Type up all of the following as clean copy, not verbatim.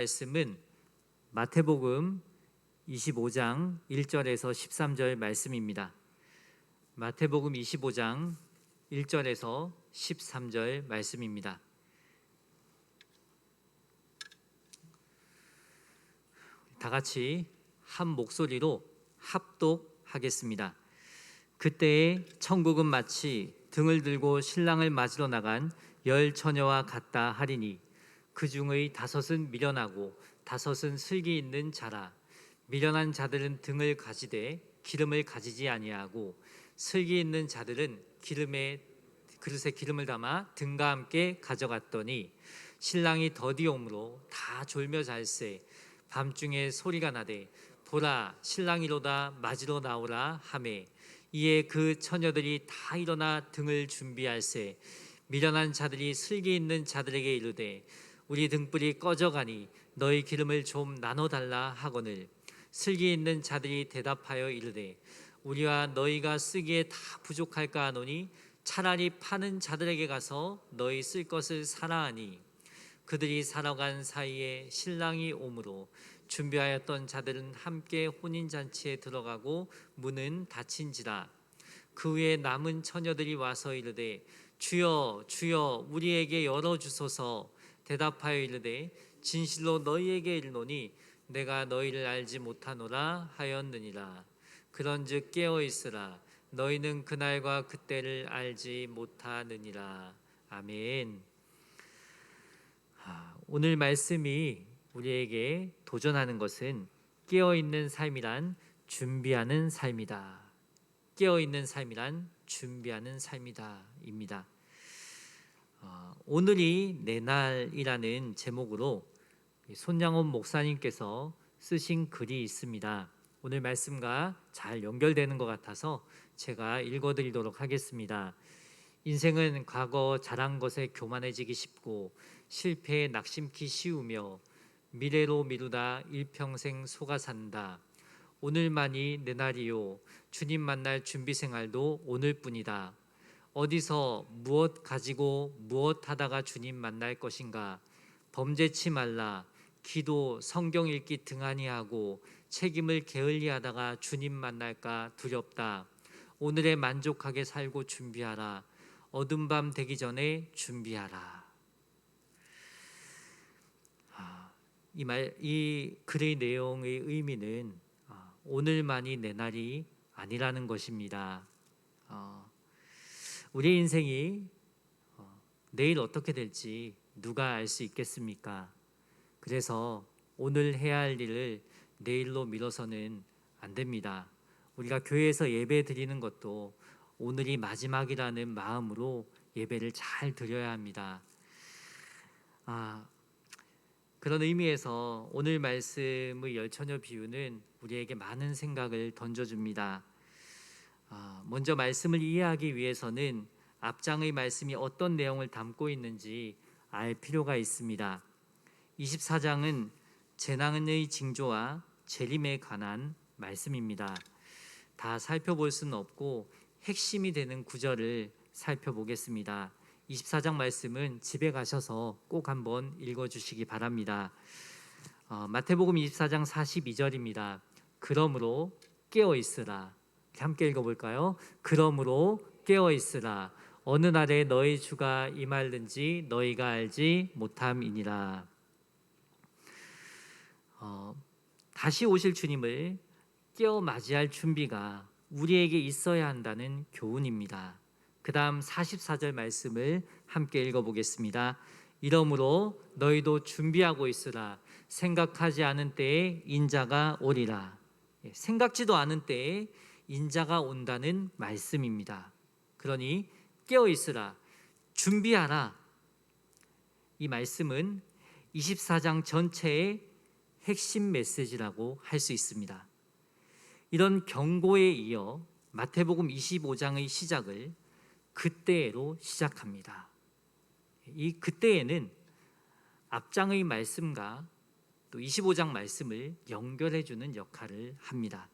말씀은 마태복음 25장 1절에서 13절 말씀입니다. 마태복음 25장 1절에서 13절 말씀입니다. 다 같이 한 목소리로 합독하겠습니다. 그때에 천국은 마치 등을 들고 신랑을 맞으러 나간 열 처녀와 같다 하리니 그 중의 다섯은 미련하고 다섯은 슬기 있는 자라. 미련한 자들은 등을 가지되 기름을 가지지 아니하고 슬기 있는 자들은 그릇에 기름을 담아 등과 함께 가져갔더니 신랑이 더디 오므로 다 졸며 잘세. 밤중에 소리가 나되 보라 신랑이로다 맞으러 나오라 하매 이에 그 처녀들이 다 일어나 등을 준비할세. 미련한 자들이 슬기 있는 자들에게 이르되 우리 등불이 꺼져가니 너희 기름을 좀 나눠달라 하거늘 슬기 있는 자들이 대답하여 이르되 우리와 너희가 쓰기에 다 부족할까 하노니 차라리 파는 자들에게 가서 너희 쓸 것을 사라 하니 그들이 살아간 사이에 신랑이 오므로 준비하였던 자들은 함께 혼인잔치에 들어가고 문은 닫힌지라. 그 후에 남은 처녀들이 와서 이르되 주여 주여 우리에게 열어주소서. 대답하여 이르되 진실로 너희에게 이르노니 내가 너희를 알지 못하노라 하였느니라. 그런즉 깨어 있으라. 너희는 그날과 그때를 알지 못하느니라. 아멘. 오늘 말씀이 우리에게 도전하는 것은 깨어 있는 삶이란 준비하는 삶이다. 깨어 있는 삶이란 준비하는 삶이다입니다. 오늘이 내 날이라는 제목으로 손양원 목사님께서 쓰신 글이 있습니다. 오늘 말씀과 잘 연결되는 것 같아서 제가 읽어드리도록 하겠습니다. 인생은 과거 잘한 것에 교만해지기 쉽고 실패에 낙심기 쉬우며 미래로 미루다 일평생 속아 산다. 오늘만이 내 날이요 주님 만날 준비 생활도 오늘뿐이다. 어디서 무엇 가지고 무엇 하다가 주님 만날 것인가. 범죄치 말라. 기도 성경 읽기 등한히 하고 책임을 게을리하다가 주님 만날까 두렵다. 오늘에 만족하게 살고 준비하라. 어둠 밤 되기 전에 준비하라. 이 글의 내용의 의미는 오늘만이 내 날이 아니라는 것입니다. 우리 인생이 내일 어떻게 될지 누가 알 수 있겠습니까? 그래서 오늘 해야 할 일을 내일로 미뤄서는 안 됩니다. 우리가 교회에서 예배 드리는 것도 오늘이 마지막이라는 마음으로 예배를 잘 드려야 합니다. 그런 의미에서 오늘 말씀의 열처녀 비유는 우리에게 많은 생각을 던져줍니다. 먼저 말씀을 이해하기 위해서는 앞장의 말씀이 어떤 내용을 담고 있는지 알 필요가 있습니다. 24장은 재난의 징조와 재림에 관한 말씀입니다. 다 살펴볼 수는 없고 핵심이 되는 구절을 살펴보겠습니다. 24장 말씀은 집에 가셔서 꼭 한번 읽어주시기 바랍니다. 마태복음 24장 42절입니다. 그러므로 깨어 있으라. 함께 읽어볼까요? 그러므로 깨어 있으라. 어느 날에 너희 주가 임할는지 너희가 알지 못함이니라. 다시 오실 주님을 깨어 맞이할 준비가 우리에게 있어야 한다는 교훈입니다. 그 다음 44절 말씀을 함께 읽어보겠습니다. 이러므로 너희도 준비하고 있으라. 생각하지 않은 때에 인자가 오리라. 생각지도 않은 때에 인자가 온다는 말씀입니다. 그러니 깨어 있으라. 준비하라. 이 말씀은 24장 전체의 핵심 메시지라고 할 수 있습니다. 이런 경고에 이어 마태복음 25장의 시작을 그때로 시작합니다. 이 그때에는 앞장의 말씀과 또 25장 말씀을 연결해주는 역할을 합니다.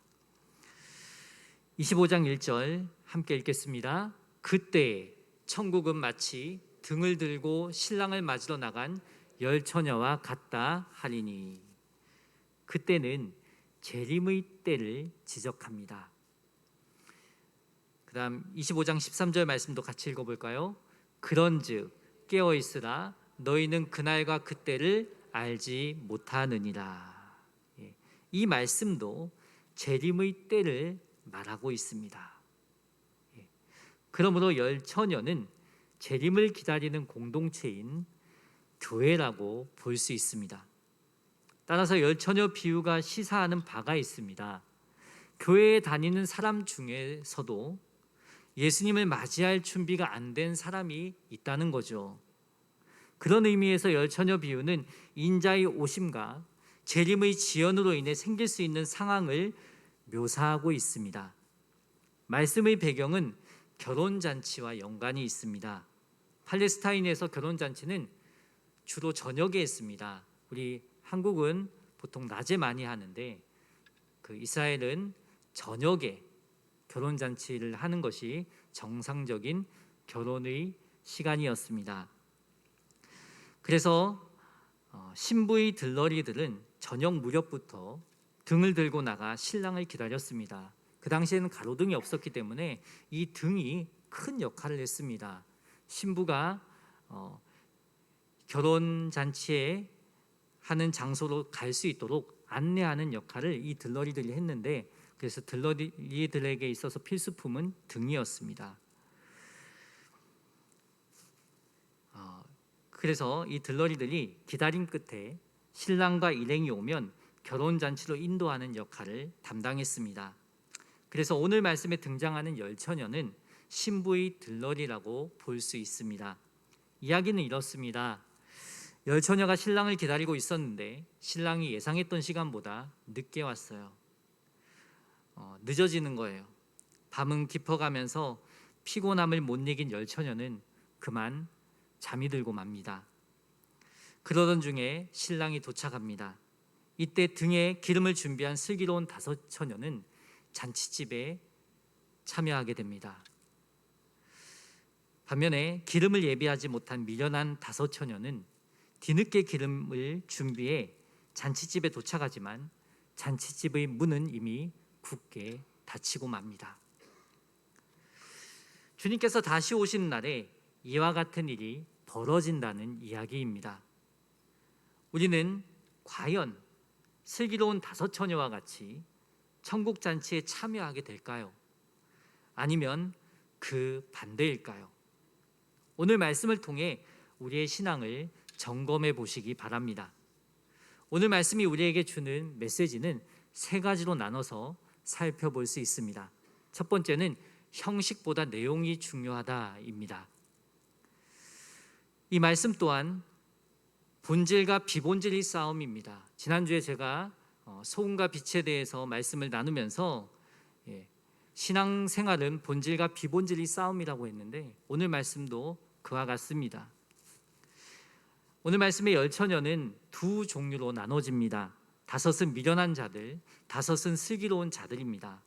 25장 1절 함께 읽겠습니다. 그때에 천국은 마치 등을 들고 신랑을 맞으러 나간 열 처녀와 같다 하리니. 그때는 재림의 때를 지적합니다. 그다음 25장 13절 말씀도 같이 읽어볼까요? 그런즉 깨어 있으라 너희는 그날과 그때를 알지 못하느니라. 이 말씀도 재림의 때를 말하고 있습니다. 그러므로 열 처녀는 재림을 기다리는 공동체인 교회라고 볼 수 있습니다. 따라서 열 처녀 비유가 시사하는 바가 있습니다. 교회에 다니는 사람 중에서도 예수님을 맞이할 준비가 안 된 사람이 있다는 거죠. 그런 의미에서 열 처녀 비유는 인자의 오심과 재림의 지연으로 인해 생길 수 있는 상황을 묘사하고 있습니다. 말씀의 배경은 결혼잔치와 연관이 있습니다. 팔레스타인에서 결혼잔치는 주로 저녁에 했습니다. 우리 한국은 보통 낮에 많이 하는데 이스라엘은 저녁에 결혼잔치를 하는 것이 정상적인 결혼의 시간이었습니다. 그래서 신부의 들러리들은 저녁 무렵부터 등을 들고 나가 신랑을 기다렸습니다. 그 당시에는 가로등이 없었기 때문에 이 등이 큰 역할을 했습니다. 신부가 결혼잔치에 하는 장소로 갈 수 있도록 안내하는 역할을 이 들러리들이 했는데, 그래서 들러리들에게 있어서 필수품은 등이었습니다. 그래서 이 들러리들이 기다림 끝에 신랑과 일행이 오면 결혼잔치로 인도하는 역할을 담당했습니다. 그래서 오늘 말씀에 등장하는 열 처녀는 신부의 들러리라고 볼 수 있습니다. 이야기는 이렇습니다. 열 처녀가 신랑을 기다리고 있었는데 신랑이 예상했던 시간보다 늦게 왔어요. 늦어지는 거예요. 밤은 깊어가면서 피곤함을 못 이긴 열 처녀는 그만 잠이 들고 맙니다. 그러던 중에 신랑이 도착합니다. 이때 등에 기름을 준비한 슬기로운 다섯 처녀는 잔치집에 참여하게 됩니다. 반면에 기름을 예비하지 못한 미련한 다섯 처녀는 뒤늦게 기름을 준비해 잔치집에 도착하지만 잔치집의 문은 이미 굳게 닫히고 맙니다. 주님께서 다시 오시는 날에 이와 같은 일이 벌어진다는 이야기입니다. 우리는 과연 슬기로운 다섯 처녀와 같이 천국 잔치에 참여하게 될까요? 아니면 그 반대일까요? 오늘 말씀을 통해 우리의 신앙을 점검해 보시기 바랍니다. 오늘 말씀이 우리에게 주는 메시지는 세 가지로 나눠서 살펴볼 수 있습니다. 첫 번째는 형식보다 내용이 중요하다입니다. 이 말씀 또한 본질과 비본질의 싸움입니다. 지난주에 제가 소금과 빛에 대해서 말씀을 나누면서 신앙생활은 본질과 비본질의 싸움이라고 했는데 오늘 말씀도 그와 같습니다. 오늘 말씀의 열 처녀는 두 종류로 나눠집니다. 다섯은 미련한 자들, 다섯은 슬기로운 자들입니다.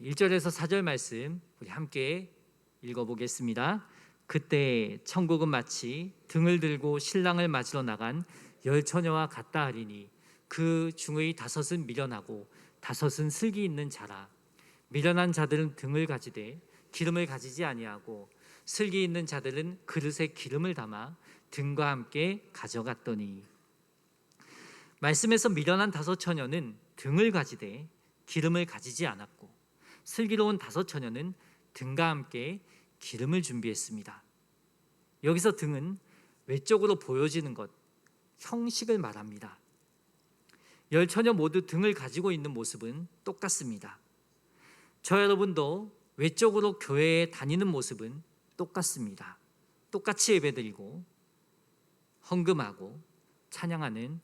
1절에서 4절 말씀 우리 함께 읽어보겠습니다. 그때 천국은 마치 등을 들고 신랑을 맞으러 나간 열 처녀와 같다 하리니 그 중의 다섯은 미련하고 다섯은 슬기 있는 자라. 미련한 자들은 등을 가지되 기름을 가지지 아니하고 슬기 있는 자들은 그릇에 기름을 담아 등과 함께 가져갔더니. 말씀에서 미련한 다섯 처녀는 등을 가지되 기름을 가지지 않았고 슬기로운 다섯 처녀는 등과 함께 기름을 준비했습니다. 여기서 등은 외적으로 보여지는 것, 형식을 말합니다. 열 처녀 모두 등을 가지고 있는 모습은 똑같습니다. 저 여러분도 외적으로 교회에 다니는 모습은 똑같습니다. 똑같이 예배드리고 헌금하고 찬양하는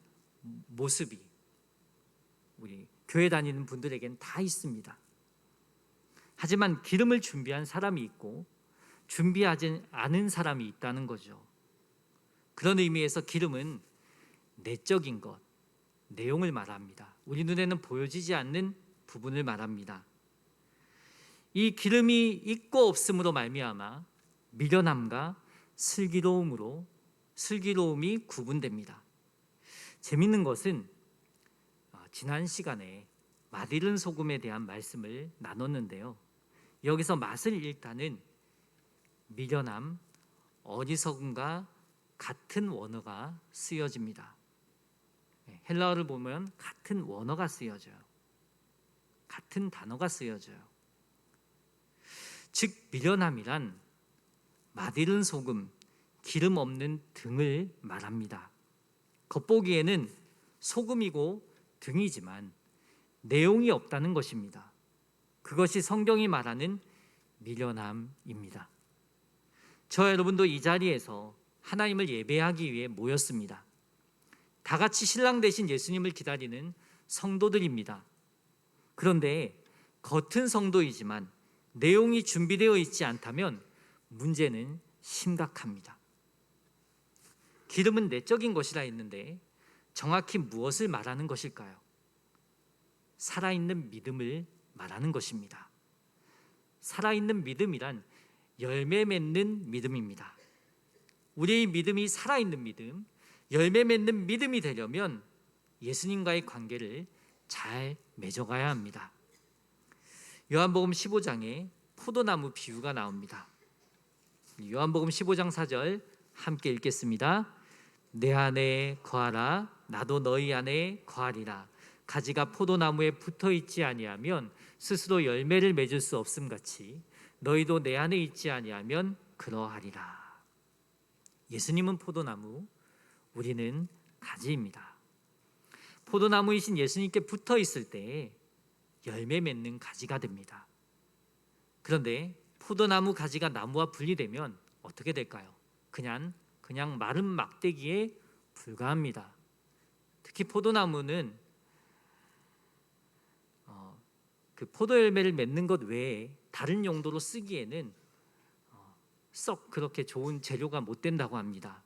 모습이 우리 교회 다니는 분들에겐 다 있습니다. 하지만 기름을 준비한 사람이 있고 준비하지 않은 사람이 있다는 거죠. 그런 의미에서 기름은 내적인 것, 내용을 말합니다. 우리 눈에는 보여지지 않는 부분을 말합니다. 이 기름이 있고 없음으로 말미암아 미련함과 슬기로움으로 슬기로움이 구분됩니다. 재밌는 것은 지난 시간에 맛있는 소금에 대한 말씀을 나눴는데요. 여기서 맛을 일단은 미련함, 어리석음과 같은 원어가 쓰여집니다. 헬라어를 보면 같은 원어가 쓰여져요. 같은 단어가 쓰여져요. 즉 미련함이란 맛있는 소금, 기름 없는 등을 말합니다. 겉보기에는 소금이고 등이지만 내용이 없다는 것입니다. 그것이 성경이 말하는 미련함입니다. 저 여러분도 이 자리에서 하나님을 예배하기 위해 모였습니다. 다 같이 신랑 되신 예수님을 기다리는 성도들입니다. 그런데 겉은 성도이지만 내용이 준비되어 있지 않다면 문제는 심각합니다. 기름은 내적인 것이라 했는데 정확히 무엇을 말하는 것일까요? 살아있는 믿음을 말하는 것입니다. 살아있는 믿음이란 열매 맺는 믿음입니다. 우리의 믿음이 살아있는 믿음, 열매 맺는 믿음이 되려면 예수님과의 관계를 잘 맺어가야 합니다. 요한복음 15장에 포도나무 비유가 나옵니다. 요한복음 15장 4절 함께 읽겠습니다. 내 안에 거하라, 나도 너희 안에 거하리라. 가지가 포도나무에 붙어 있지 아니하면 스스로 열매를 맺을 수 없음 같이 너희도 내 안에 있지 아니하면 그러하리라. 예수님은 포도나무, 우리는 가지입니다. 포도나무이신 예수님께 붙어 있을 때 열매 맺는 가지가 됩니다. 그런데 포도나무 가지가 나무와 분리되면 어떻게 될까요? 그냥 마른 막대기에 불과합니다. 특히 포도나무는 그 포도 열매를 맺는 것 외에 다른 용도로 쓰기에는 썩 그렇게 좋은 재료가 못 된다고 합니다.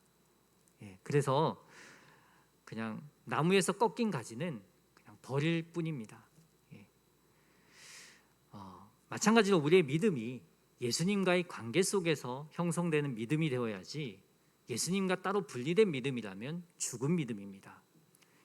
그래서 그냥 나무에서 꺾인 가지는 그냥 버릴 뿐입니다. 마찬가지로 우리의 믿음이 예수님과의 관계 속에서 형성되는 믿음이 되어야지 예수님과 따로 분리된 믿음이라면 죽은 믿음입니다.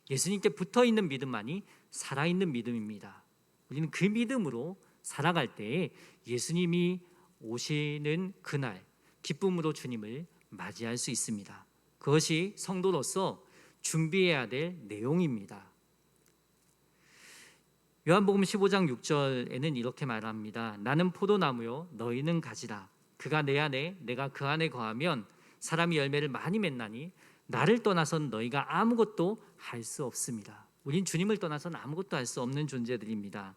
예수님께 붙어있는 믿음만이 살아있는 믿음입니다. 우리는 그 믿음으로 살아갈 때에 예수님이 오시는 그날 기쁨으로 주님을 맞이할 수 있습니다. 그것이 성도로서 준비해야 될 내용입니다. 요한복음 15장 6절에는 이렇게 말합니다. 나는 포도나무요 너희는 가지라. 그가 내 안에 내가 그 안에 거하면 사람이 열매를 많이 맺나니 나를 떠나선 너희가 아무것도 할 수 없습니다. 우린 주님을 떠나서는 아무것도 할 수 없는 존재들입니다.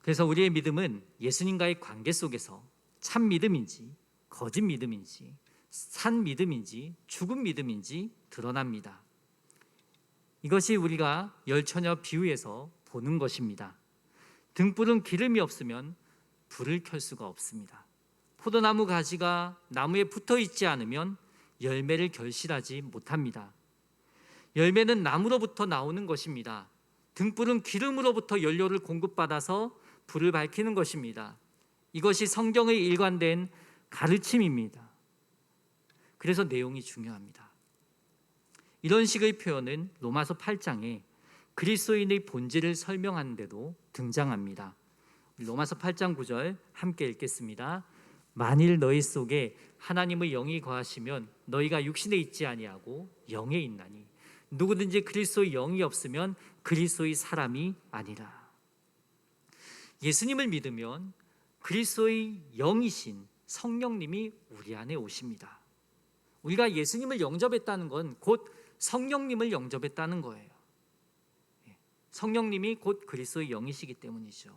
그래서 우리의 믿음은 예수님과의 관계 속에서 참 믿음인지 거짓 믿음인지 산 믿음인지 죽은 믿음인지 드러납니다. 이것이 우리가 열처녀 비유에서 보는 것입니다. 등불은 기름이 없으면 불을 켤 수가 없습니다. 포도나무 가지가 나무에 붙어 있지 않으면 열매를 결실하지 못합니다. 열매는 나무로부터 나오는 것입니다. 등불은 기름으로부터 연료를 공급받아서 불을 밝히는 것입니다. 이것이 성경의 일관된 가르침입니다. 그래서 내용이 중요합니다. 이런 식의 표현은 로마서 8장에 그리스도인의 본질을 설명하는 데도 등장합니다. 로마서 8장 9절 함께 읽겠습니다. 만일 너희 속에 하나님의 영이 거하시면 너희가 육신에 있지 아니하고 영에 있나니 누구든지 그리스도의 영이 없으면 그리스도의 사람이 아니라. 예수님을 믿으면 그리스도의 영이신 성령님이 우리 안에 오십니다. 우리가 예수님을 영접했다는 건 곧 성령님을 영접했다는 거예요. 성령님이 곧 그리스도의 영이시기 때문이죠.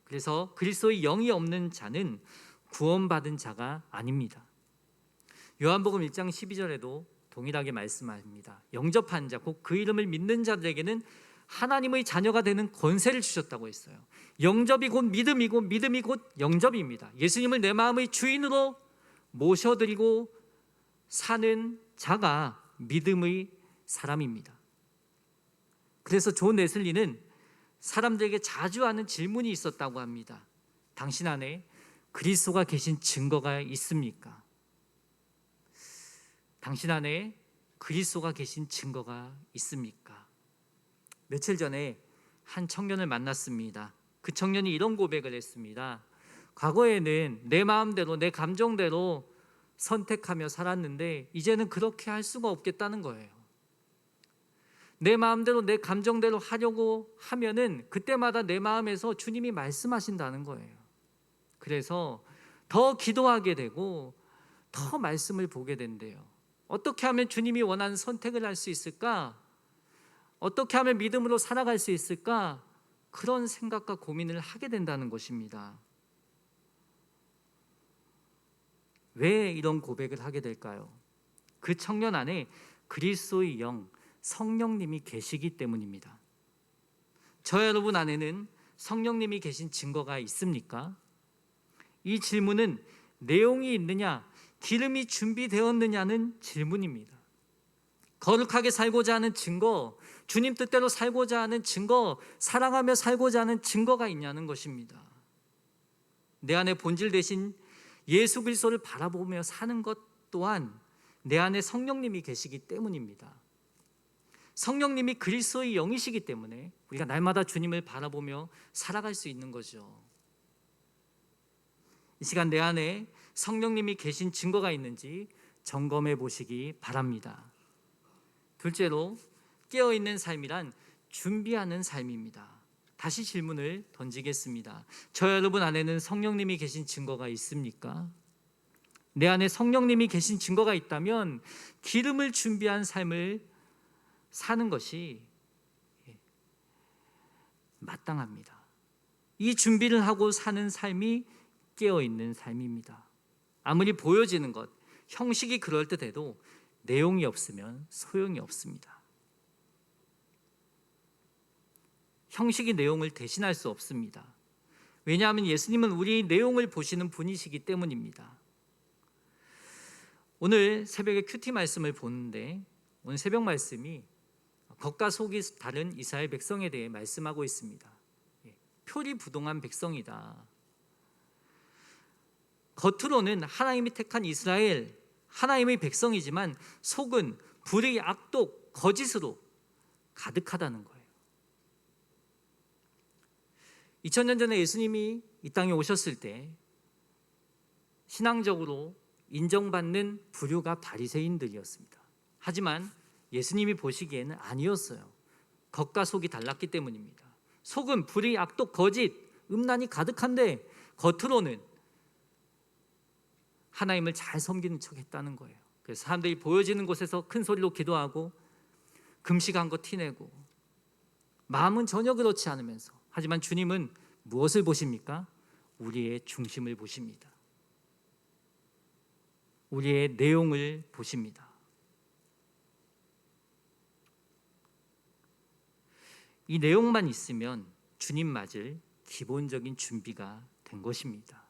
그래서 그리스도의 영이 없는 자는 구원받은 자가 아닙니다. 요한복음 1장 12절에도 동일하게 말씀합니다. 영접한 자, 곧 그 이름을 믿는 자들에게는 하나님의 자녀가 되는 권세를 주셨다고 했어요. 영접이 곧 믿음이고 믿음이 곧 영접입니다. 예수님을 내 마음의 주인으로 모셔드리고 사는 자가 믿음의 사람입니다. 그래서 존 웨슬리는 사람들에게 자주 하는 질문이 있었다고 합니다. 당신 안에 그리스도가 계신 증거가 있습니까? 당신 안에 그리스도가 계신 증거가 있습니까? 며칠 전에 한 청년을 만났습니다. 그 청년이 이런 고백을 했습니다. 과거에는 내 마음대로 내 감정대로 선택하며 살았는데 이제는 그렇게 할 수가 없겠다는 거예요. 내 마음대로 내 감정대로 하려고 하면은 그때마다 내 마음에서 주님이 말씀하신다는 거예요. 그래서 더 기도하게 되고 더 말씀을 보게 된대요. 어떻게 하면 주님이 원하는 선택을 할 수 있을까? 어떻게 하면 믿음으로 살아갈 수 있을까? 그런 생각과 고민을 하게 된다는 것입니다. 왜 이런 고백을 하게 될까요? 그 청년 안에 그리스도의 영, 성령님이 계시기 때문입니다. 저 여러분 안에는 성령님이 계신 증거가 있습니까? 이 질문은 내용이 있느냐, 기름이 준비되었느냐는 질문입니다. 거룩하게 살고자 하는 증거, 주님 뜻대로 살고자 하는 증거, 사랑하며 살고자 하는 증거가 있냐는 것입니다. 내 안에 본질 대신 예수 그리스도를 바라보며 사는 것 또한 내 안에 성령님이 계시기 때문입니다. 성령님이 그리스도의 영이시기 때문에 우리가 날마다 주님을 바라보며 살아갈 수 있는 거죠. 이 시간 내 안에 성령님이 계신 증거가 있는지 점검해 보시기 바랍니다. 둘째로, 깨어있는 삶이란 준비하는 삶입니다. 다시 질문을 던지겠습니다. 저 여러분 안에는 성령님이 계신 증거가 있습니까? 내 안에 성령님이 계신 증거가 있다면 기름을 준비한 삶을 사는 것이 마땅합니다. 이 준비를 하고 사는 삶이 깨어있는 삶입니다. 아무리 보여지는 것, 형식이 그럴듯해도 내용이 없으면 소용이 없습니다. 형식이 내용을 대신할 수 없습니다. 왜냐하면 예수님은 우리 내용을 보시는 분이시기 때문입니다. 오늘 새벽에 큐티 말씀을 보는데 오늘 새벽 말씀이 겉과 속이 다른 이스라엘 백성에 대해 말씀하고 있습니다. 표리부동한 백성이다. 겉으로는 하나님이 택한 이스라엘, 하나님의 백성이지만 속은 불의, 악독, 거짓으로 가득하다는 거예요. 2000년 전에 예수님이 이 땅에 오셨을 때 신앙적으로 인정받는 부류가 바리새인들이었습니다. 하지만 예수님이 보시기에는 아니었어요. 겉과 속이 달랐기 때문입니다. 속은 불의, 악독, 거짓, 음란이 가득한데 겉으로는 하나님을 잘 섬기는 척 했다는 거예요. 그래서 사람들이 보여지는 곳에서 큰 소리로 기도하고 금식한 거 티내고 마음은 전혀 그렇지 않으면서, 하지만 주님은 무엇을 보십니까? 우리의 중심을 보십니다. 우리의 내용을 보십니다. 이 내용만 있으면 주님 맞을 기본적인 준비가 된 것입니다.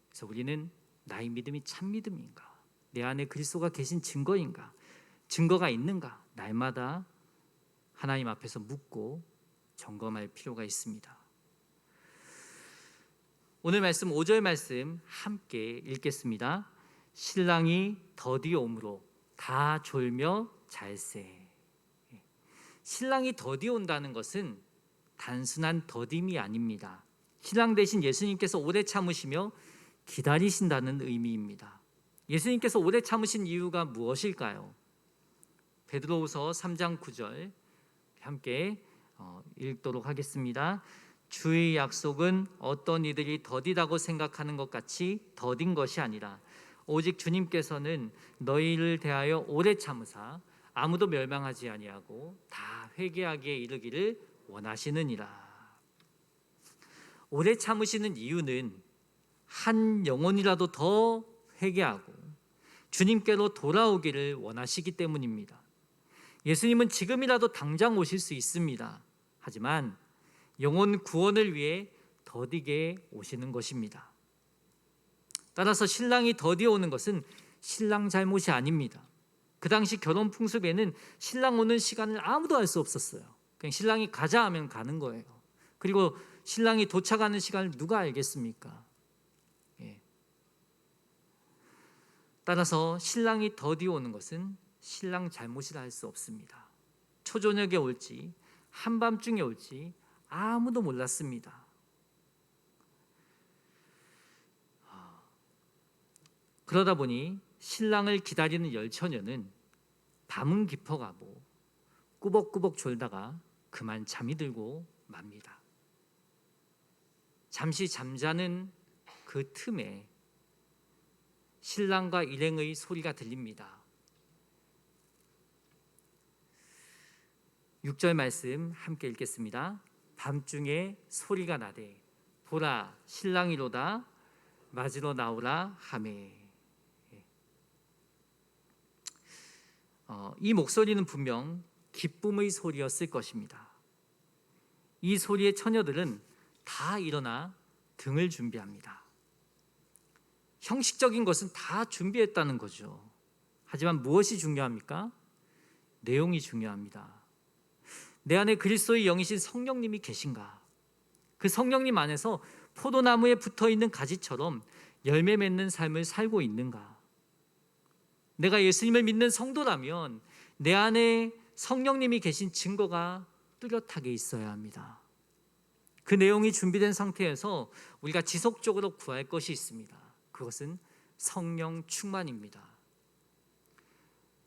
그래서 우리는 나의 믿음이 참 믿음인가? 내 안에 그리스도가 계신 증거인가? 증거가 있는가? 날마다 하나님 앞에서 묻고 점검할 필요가 있습니다. 오늘 말씀 5절 말씀 함께 읽겠습니다. 신랑이 더디옴으로 다 졸며 잘세. 신랑이 더디온다는 것은 단순한 더딤이 아닙니다. 신랑 대신 예수님께서 오래 참으시며 기다리신다는 의미입니다. 예수님께서 오래 참으신 이유가 무엇일까요? 베드로후서 3장 9절 함께 읽도록 하겠습니다. 주의 약속은 어떤 이들이 더디다고 생각하는 것 같이 더딘 것이 아니라 오직 주님께서는 너희를 대하여 오래 참으사 아무도 멸망하지 아니하고 다 회개하기에 이르기를 원하시느니라. 오래 참으시는 이유는 한 영혼이라도 더 회개하고 주님께로 돌아오기를 원하시기 때문입니다. 예수님은 지금이라도 당장 오실 수 있습니다. 하지만 영혼 구원을 위해 더디게 오시는 것입니다. 따라서 신랑이 더디어 오는 것은 신랑 잘못이 아닙니다. 그 당시 결혼 풍습에는 신랑 오는 시간을 아무도 알 수 없었어요. 그냥 신랑이 가자 하면 가는 거예요. 그리고 신랑이 도착하는 시간을 누가 알겠습니까? 따라서 신랑이 더디 오는 것은 신랑 잘못이라 할 수 없습니다. 초저녁에 올지 한밤중에 올지 아무도 몰랐습니다. 그러다 보니 신랑을 기다리는 열처녀는 밤은 깊어가고 꾸벅꾸벅 졸다가 그만 잠이 들고 맙니다. 잠시 잠자는 그 틈에 신랑과 일행의 소리가 들립니다. 6절 말씀 함께 읽겠습니다. 밤중에 소리가 나되 보라 신랑이로다 맞으러 나오라 하매. 이 목소리는 분명 기쁨의 소리였을 것입니다. 이 소리에 처녀들은 다 일어나 등을 준비합니다. 형식적인 것은 다 준비했다는 거죠. 하지만 무엇이 중요합니까? 내용이 중요합니다. 내 안에 그리스도의 영이신 성령님이 계신가? 그 성령님 안에서 포도나무에 붙어있는 가지처럼 열매 맺는 삶을 살고 있는가? 내가 예수님을 믿는 성도라면 내 안에 성령님이 계신 증거가 뚜렷하게 있어야 합니다. 그 내용이 준비된 상태에서 우리가 지속적으로 구할 것이 있습니다. 그것은 성령 충만입니다.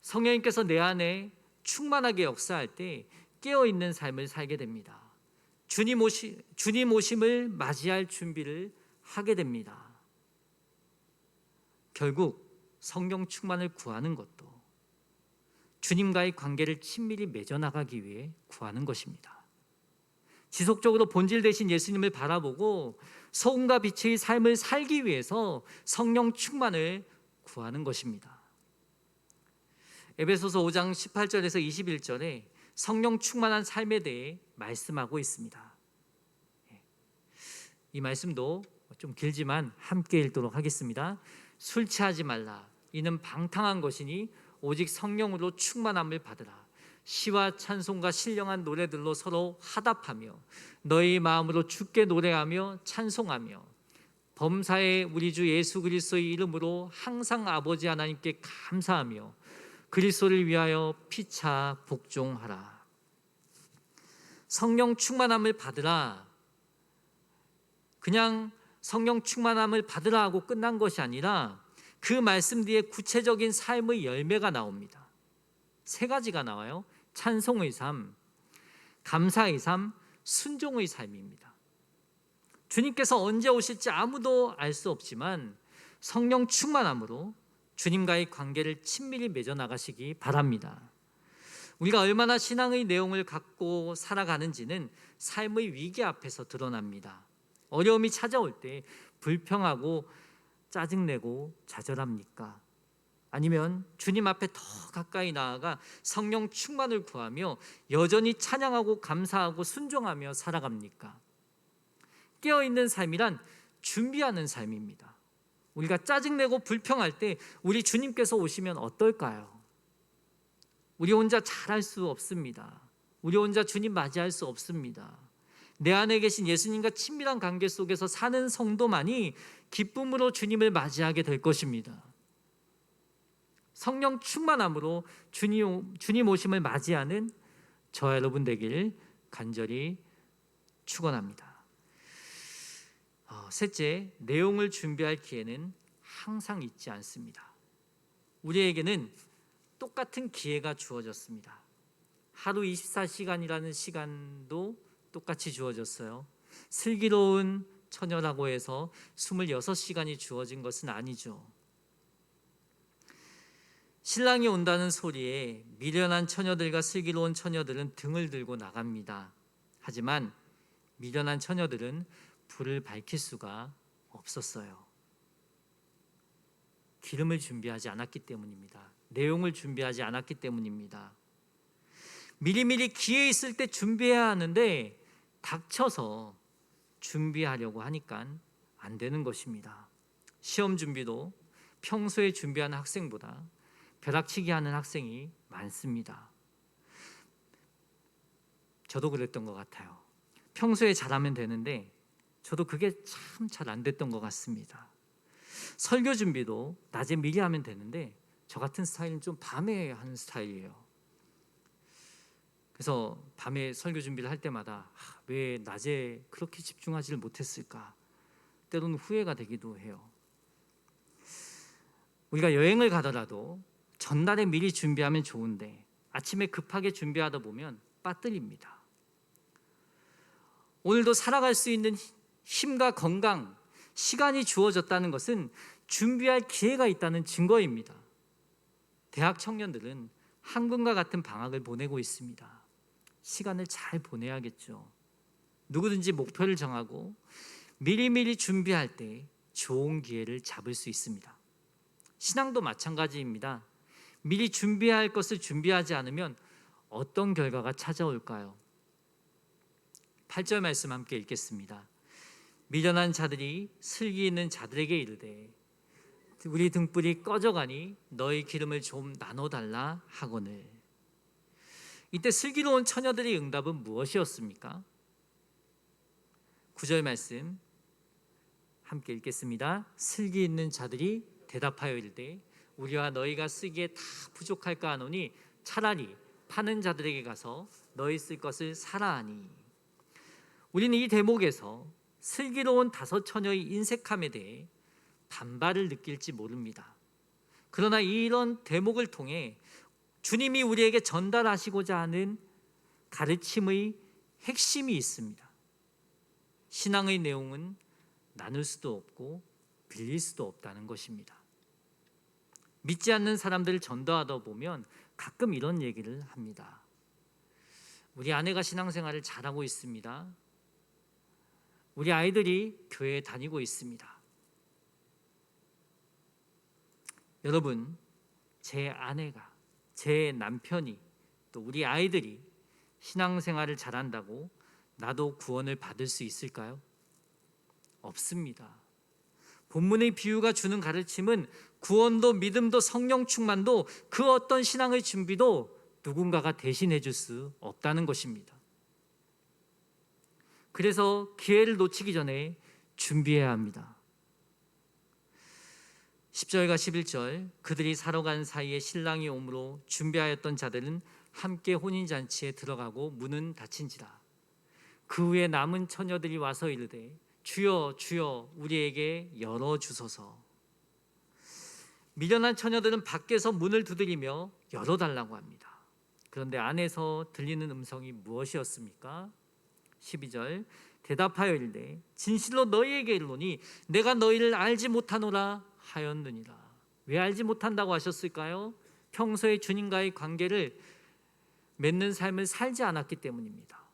성령님께서 내 안에 충만하게 역사할 때 깨어있는 삶을 살게 됩니다. 주님 오심을 맞이할 준비를 하게 됩니다. 결국 성령 충만을 구하는 것도 주님과의 관계를 친밀히 맺어나가기 위해 구하는 것입니다. 지속적으로 본질 되신 예수님을 바라보고 소금과 빛의 삶을 살기 위해서 성령 충만을 구하는 것입니다. 에베소서 5장 18절에서 21절에 성령 충만한 삶에 대해 말씀하고 있습니다. 이 말씀도 좀 길지만 함께 읽도록 하겠습니다. 술 취하지 말라. 이는 방탕한 것이니 오직 성령으로 충만함을 받으라. 시와 찬송과 신령한 노래들로 서로 화답하며 너희 마음으로 주께 노래하며 찬송하며 범사에 우리 주 예수 그리스도의 이름으로 항상 아버지 하나님께 감사하며 그리스도를 위하여 피차 복종하라. 성령 충만함을 받으라. 그냥 성령 충만함을 받으라 하고 끝난 것이 아니라 그 말씀 뒤에 구체적인 삶의 열매가 나옵니다. 세 가지가 나와요. 찬송의 삶, 감사의 삶, 순종의 삶입니다. 주님께서 언제 오실지 아무도 알 수 없지만 성령 충만함으로 주님과의 관계를 친밀히 맺어 나가시기 바랍니다. 우리가 얼마나 신앙의 내용을 갖고 살아가는지는 삶의 위기 앞에서 드러납니다. 어려움이 찾아올 때 불평하고 짜증내고 좌절합니까? 아니면 주님 앞에 더 가까이 나아가 성령 충만을 구하며 여전히 찬양하고 감사하고 순종하며 살아갑니까? 깨어있는 삶이란 준비하는 삶입니다. 우리가 짜증내고 불평할 때 우리 주님께서 오시면 어떨까요? 우리 혼자 잘할 수 없습니다. 우리 혼자 주님 맞이할 수 없습니다. 내 안에 계신 예수님과 친밀한 관계 속에서 사는 성도만이 기쁨으로 주님을 맞이하게 될 것입니다. 성령 충만함으로 주님 오심을 맞이하는 저와 여러분 되길 간절히 축원합니다. 셋째, 내용을 준비할 기회는 항상 있지 않습니다. 우리에게는 똑같은 기회가 주어졌습니다. 하루 24시간이라는 시간도 똑같이 주어졌어요. 슬기로운 처녀라고 해서 26시간이 주어진 것은 아니죠. 신랑이 온다는 소리에 미련한 처녀들과 슬기로운 처녀들은 등을 들고 나갑니다. 하지만 미련한 처녀들은 불을 밝힐 수가 없었어요. 기름을 준비하지 않았기 때문입니다. 내용을 준비하지 않았기 때문입니다. 미리미리 기회 있을 때 준비해야 하는데 닥쳐서 준비하려고 하니까 안 되는 것입니다. 시험 준비도 평소에 준비하는 학생보다 벼락치기 하는 학생이 많습니다. 저도 그랬던 것 같아요. 평소에 잘하면 되는데 저도 그게 참 잘 안 됐던 것 같습니다. 설교 준비도 낮에 미리 하면 되는데 저 같은 스타일은 좀 밤에 하는 스타일이에요. 그래서 밤에 설교 준비를 할 때마다 왜 낮에 그렇게 집중하지를 못했을까? 때로는 후회가 되기도 해요. 우리가 여행을 가더라도 전날에 미리 준비하면 좋은데 아침에 급하게 준비하다 보면 빠뜨립니다. 오늘도 살아갈 수 있는 힘과 건강, 시간이 주어졌다는 것은 준비할 기회가 있다는 증거입니다. 대학 청년들은 한국과 같은 방학을 보내고 있습니다. 시간을 잘 보내야겠죠. 누구든지 목표를 정하고 미리미리 준비할 때 좋은 기회를 잡을 수 있습니다. 신앙도 마찬가지입니다. 미리 준비할 것을 준비하지 않으면 어떤 결과가 찾아올까요? 8절 말씀 함께 읽겠습니다. 미련한 자들이 슬기 있는 자들에게 이르되 우리 등불이 꺼져가니 너희 기름을 좀 나눠달라 하거늘. 이때 슬기로운 처녀들의 응답은 무엇이었습니까? 9절 말씀 함께 읽겠습니다. 슬기 있는 자들이 대답하여 이르되 우리와 너희가 쓰기에 다 부족할까 하노니 차라리 파는 자들에게 가서 너희 쓸 것을 사라 하니. 우리는 이 대목에서 슬기로운 다섯 처녀의 인색함에 대해 반발을 느낄지 모릅니다. 그러나 이런 대목을 통해 주님이 우리에게 전달하시고자 하는 가르침의 핵심이 있습니다. 신앙의 내용은 나눌 수도 없고 빌릴 수도 없다는 것입니다. 믿지 않는 사람들을 전도하다 보면 가끔 이런 얘기를 합니다. 우리 아내가 신앙생활을 잘하고 있습니다. 우리 아이들이 교회에 다니고 있습니다. 여러분, 제 아내가, 제 남편이, 또 우리 아이들이 신앙생활을 잘한다고 나도 구원을 받을 수 있을까요? 없습니다. 본문의 비유가 주는 가르침은 구원도 믿음도 성령 충만도 그 어떤 신앙의 준비도 누군가가 대신해 줄 수 없다는 것입니다. 그래서 기회를 놓치기 전에 준비해야 합니다. 10절과 11절 그들이 사러 간 사이에 신랑이 오므로 준비하였던 자들은 함께 혼인잔치에 들어가고 문은 닫힌지라. 그 후에 남은 처녀들이 와서 이르되 주여 주여 우리에게 열어주소서. 미련한 처녀들은 밖에서 문을 두드리며 열어달라고 합니다. 그런데 안에서 들리는 음성이 무엇이었습니까? 12절 대답하여 이르되 진실로 너희에게 이르노니 내가 너희를 알지 못하노라 하였느니라. 왜 알지 못한다고 하셨을까요? 평소에 주님과의 관계를 맺는 삶을 살지 않았기 때문입니다.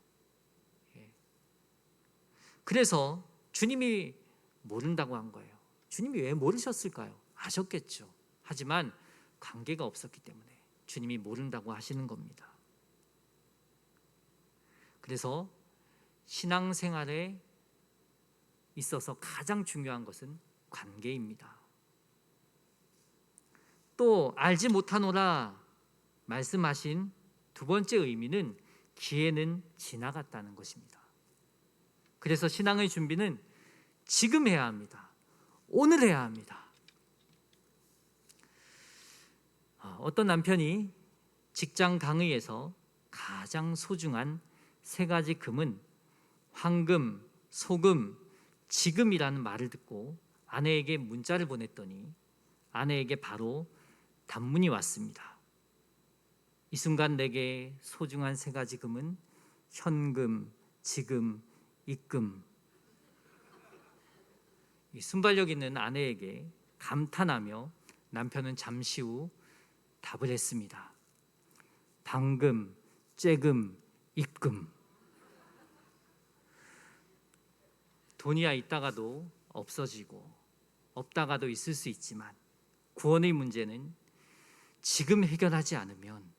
그래서 주님이 모른다고 한 거예요. 주님이 왜 모르셨을까요? 아셨겠죠. 하지만 관계가 없었기 때문에 주님이 모른다고 하시는 겁니다. 그래서 신앙생활에 있어서 가장 중요한 것은 관계입니다. 또 알지 못하노라 말씀하신 두 번째 의미는 기회는 지나갔다는 것입니다. 그래서 신앙의 준비는 지금 해야 합니다. 오늘 해야 합니다. 어떤 남편이 직장 강의에서 가장 소중한 세 가지 금은 황금, 소금, 지금이라는 말을 듣고 아내에게 문자를 보냈더니 아내에게 바로 단문이 왔습니다. 이 순간 내게 소중한 세 가지 금은 현금, 지금, 입금. 이 순발력 있는 아내에게 감탄하며 남편은 잠시 후 답을 했습니다. 방금, 쬐금, 입금. 돈이야 있다가도 없어지고 없다가도 있을 수 있지만 구원의 문제는 지금 해결하지 않으면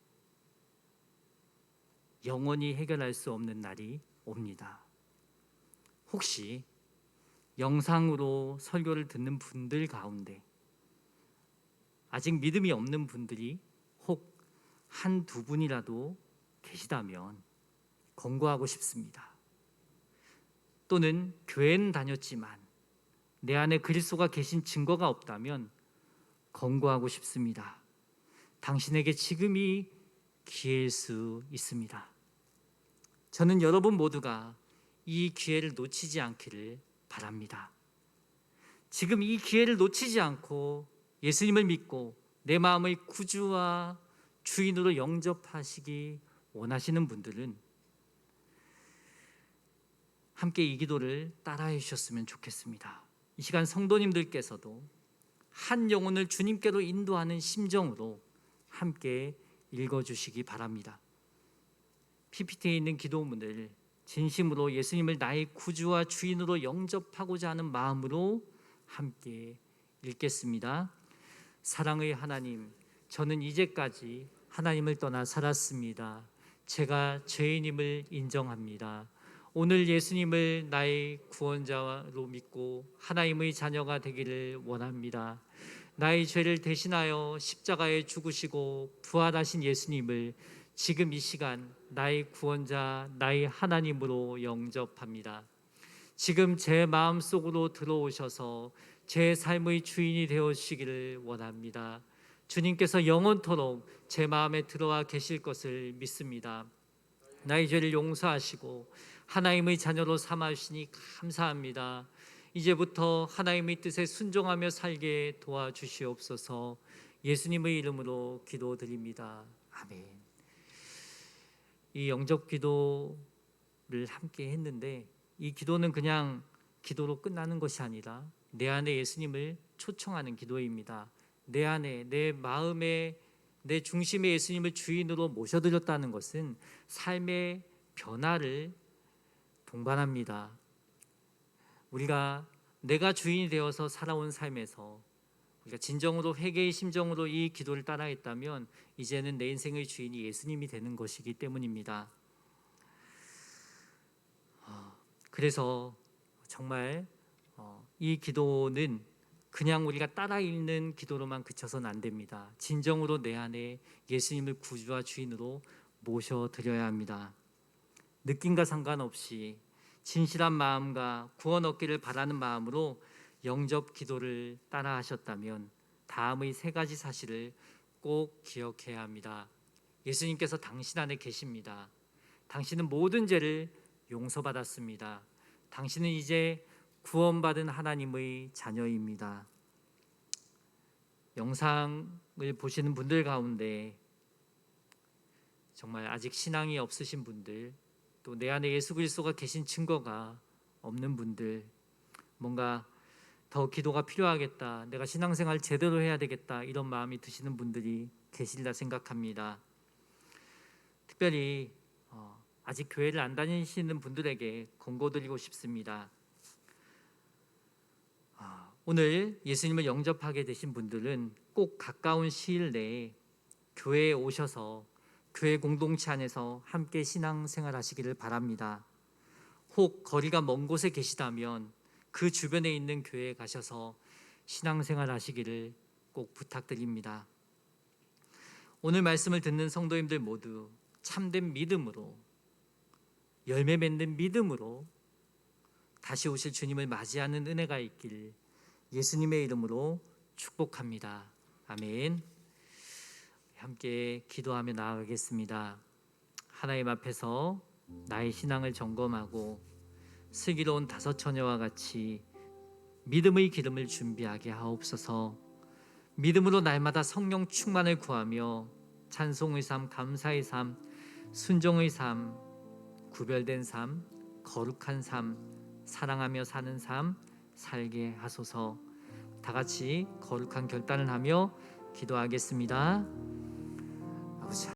영원히 해결할 수 없는 날이 옵니다. 혹시 영상으로 설교를 듣는 분들 가운데 아직 믿음이 없는 분들이 혹 한두 분이라도 계시다면 권고하고 싶습니다. 또는 교회는 다녔지만 내 안에 그리스도가 계신 증거가 없다면 권고하고 싶습니다. 당신에게 지금이 기회일 수 있습니다. 저는 여러분 모두가 이 기회를 놓치지 않기를 바랍니다. 지금 이 기회를 놓치지 않고 예수님을 믿고 내 마음의 구주와 주인으로 영접하시기 원하시는 분들은 함께 이 기도를 따라해 주셨으면 좋겠습니다. 이 시간 성도님들께서도 한 영혼을 주님께로 인도하는 심정으로 함께 읽어주시기 바랍니다. PPT에 있는 기도문을 진심으로 예수님을 나의 구주와 주인으로 영접하고자 하는 마음으로 함께 읽겠습니다. 사랑의 하나님, 저는 이제까지 하나님을 떠나 살았습니다. 제가 죄인임을 인정합니다. 오늘 예수님을 나의 구원자로 믿고 하나님의 자녀가 되기를 원합니다. 나의 죄를 대신하여 십자가에 죽으시고 부활하신 예수님을 지금 이 시간 나의 구원자, 나의 하나님으로 영접합니다. 지금 제 마음속으로 들어오셔서 제 삶의 주인이 되어주시기를 원합니다. 주님께서 영원토록 제 마음에 들어와 계실 것을 믿습니다. 나의 죄를 용서하시고 하나님의 자녀로 삼아주시니 감사합니다. 이제부터 하나님의 뜻에 순종하며 살게 도와주시옵소서. 예수님의 이름으로 기도드립니다. 아멘. 이 영접 기도를 함께 했는데 이 기도는 그냥 기도로 끝나는 것이 아니라 내 안에 예수님을 초청하는 기도입니다. 내 안에, 내 마음에, 내 중심에 예수님을 주인으로 모셔드렸다는 것은 삶의 변화를 동반합니다. 우리가 내가 주인이 되어서 살아온 삶에서 우리가 진정으로 회개의 심정으로 이 기도를 따라했다면 이제는 내 인생의 주인이 예수님이 되는 것이기 때문입니다. 그래서 정말 이 기도는 그냥 우리가 따라 읽는 기도로만 그쳐서는 안 됩니다. 진정으로 내 안에 예수님을 구주와 주인으로 모셔드려야 합니다. 느낌과 상관없이 진실한 마음과 구원 얻기를 바라는 마음으로 영접 기도를 따라 하셨다면 다음의 세 가지 사실을 꼭 기억해야 합니다. 예수님께서 당신 안에 계십니다. 당신은 모든 죄를 용서받았습니다. 당신은 이제 구원받은 하나님의 자녀입니다. 영상을 보시는 분들 가운데 정말 아직 신앙이 없으신 분들, 또 내 안에 예수 그리스도가 계신 증거가 없는 분들, 뭔가 더 기도가 필요하겠다, 내가 신앙생활 제대로 해야 되겠다, 이런 마음이 드시는 분들이 계시리라 생각합니다. 특별히 아직 교회를 안 다니시는 분들에게 권고드리고 싶습니다. 오늘 예수님을 영접하게 되신 분들은 꼭 가까운 시일 내에 교회에 오셔서 교회 공동체 안에서 함께 신앙생활 하시기를 바랍니다. 혹 거리가 먼 곳에 계시다면 그 주변에 있는 교회에 가셔서 신앙생활 하시기를 꼭 부탁드립니다. 오늘 말씀을 듣는 성도님들 모두 참된 믿음으로, 열매 맺는 믿음으로 다시 오실 주님을 맞이하는 은혜가 있길 예수님의 이름으로 축복합니다. 아멘. 함께 기도하며 나아가겠습니다. 하나님 앞에서 나의 신앙을 점검하고 슬기로운 다섯 처녀와 같이 믿음의 기름을 준비하게 하옵소서. 믿음으로 날마다 성령 충만을 구하며 찬송의 삶, 감사의 삶, 순종의 삶, 구별된 삶, 거룩한 삶, 사랑하며 사는 삶 살게 하소서. 다 같이 거룩한 결단을 하며 기도하겠습니다. 아버지